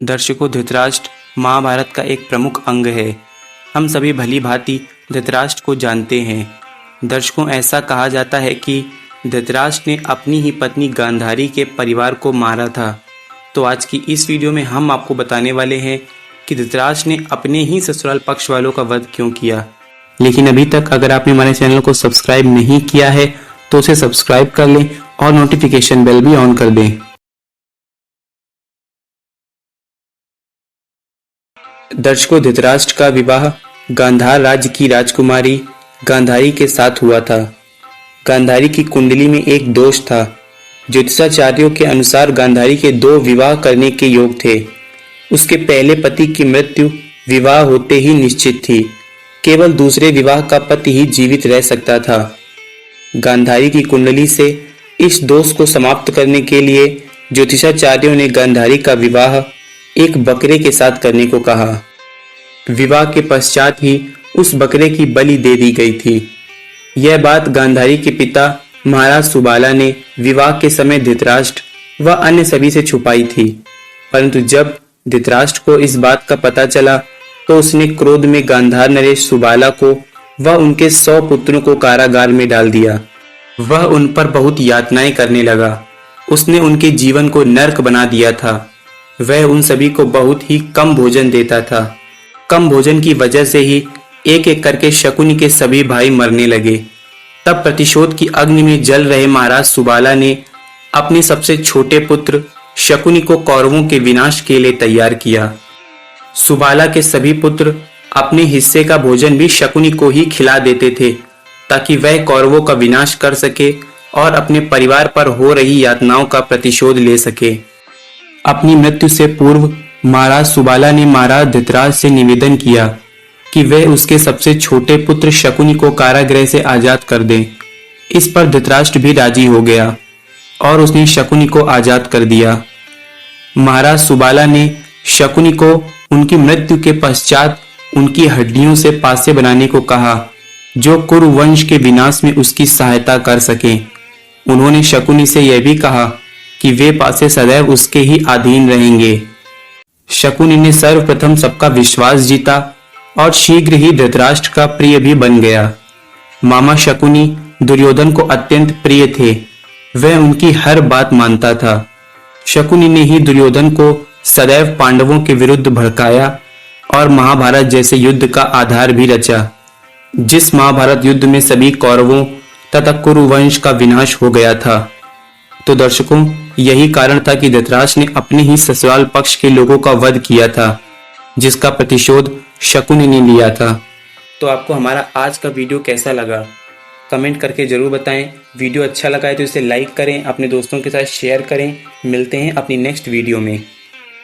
दर्शकों, धृतराष्ट्र महाभारत का एक प्रमुख अंग है। हम सभी भली भांति धृतराष्ट्र को जानते हैं। दर्शकों, ऐसा कहा जाता है कि धृतराष्ट्र ने अपनी ही पत्नी गांधारी के परिवार को मारा था। तो आज की इस वीडियो में हम आपको बताने वाले हैं कि धृतराष्ट्र ने अपने ही ससुराल पक्ष वालों का वध क्यों किया। लेकिन अभी तक अगर आपने हमारे चैनल को सब्सक्राइब नहीं किया है तो उसे सब्सक्राइब कर लें और नोटिफिकेशन बेल भी ऑन कर दें। दर्शकों, धृतराष्ट्र का विवाह गांधार राज्य की राजकुमारी गांधारी के साथ हुआ था। गांधारी की कुंडली में एक दोष था। ज्योतिषाचार्यों के अनुसार गांधारी के 2 विवाह करने के योग थे। उसके पहले पति की मृत्यु विवाह होते ही निश्चित थी। केवल दूसरे विवाह का पति ही जीवित रह सकता था। गांधारी की कुंडली से इस दोष को समाप्त करने के लिए ज्योतिषाचार्यों ने गांधारी का विवाह एक बकरे के साथ करने को कहा। विवाह के पश्चात ही उस बकरे की बलि दे दी गई थी। यह बात गांधारी के पिता महाराज सुबाला ने विवाह के समय धृतराष्ट्र व अन्य सभी से छुपाई थी। परंतु जब धृतराष्ट्र को इस बात का पता चला तो उसने क्रोध में गांधार नरेश सुबाला को व उनके 100 पुत्रों को कारागार में डाल दिया। वह उन पर बहुत यातनाएं करने लगा। उसने उनके जीवन को नर्क बना दिया था। वह उन सभी को बहुत ही कम भोजन देता था। कम भोजन की वजह से ही एक एक करके शकुनी के सभी भाई मरने लगे। तब प्रतिशोध की अग्नि में जल रहे महाराज सुबाला ने अपने सबसे छोटे पुत्र शकुनी को कौरवों के विनाश के लिए तैयार किया। सुबाला के सभी पुत्र अपने हिस्से का भोजन भी शकुनी को ही खिला देते थे ताकि वह कौरवों का विनाश कर सके और अपने परिवार पर हो रही यातनाओं का प्रतिशोध ले सके। अपनी मृत्यु से पूर्व महाराज सुबाला ने महाराज धृतराष्ट्र से निवेदन किया कि वे उसके सबसे छोटे पुत्र शकुनी को कारागृह से आजाद कर दें। इस पर धृतराष्ट्र भी राजी हो गया और उसने शकुनी को आजाद कर दिया। महाराज सुबाला ने शकुनी को उनकी मृत्यु के पश्चात उनकी हड्डियों से पासे बनाने को कहा जो कुरु वंश के विनाश में उसकी सहायता कर सके। उन्होंने शकुनी से यह भी कहा कि वे पासे सदैव उसके ही अधीन रहेंगे। शकुनी ने सर्वप्रथम सबका विश्वास जीता और शीघ्र ही धृतराष्ट्र का प्रिय भी बन गया। मामा शकुनी दुर्योधन को अत्यंत प्रिय थे। वह उनकी हर बात मानता था। शकुनी ने ही दुर्योधन को सदैव पांडवों के विरुद्ध भड़काया और महाभारत जैसे युद्ध का आधार भी रचा, जिस महाभारत युद्ध में सभी कौरवों तथा कुरुवंश का विनाश हो गया था। तो दर्शकों, यही कारण था कि धृतराष्ट्र ने अपने ही ससुराल पक्ष के लोगों का वध किया था, जिसका प्रतिशोध शकुनी ने लिया था। तो आपको हमारा आज का वीडियो कैसा लगा कमेंट करके जरूर बताएं। वीडियो अच्छा लगा है तो इसे लाइक करें, अपने दोस्तों के साथ शेयर करें। मिलते हैं अपनी नेक्स्ट वीडियो में।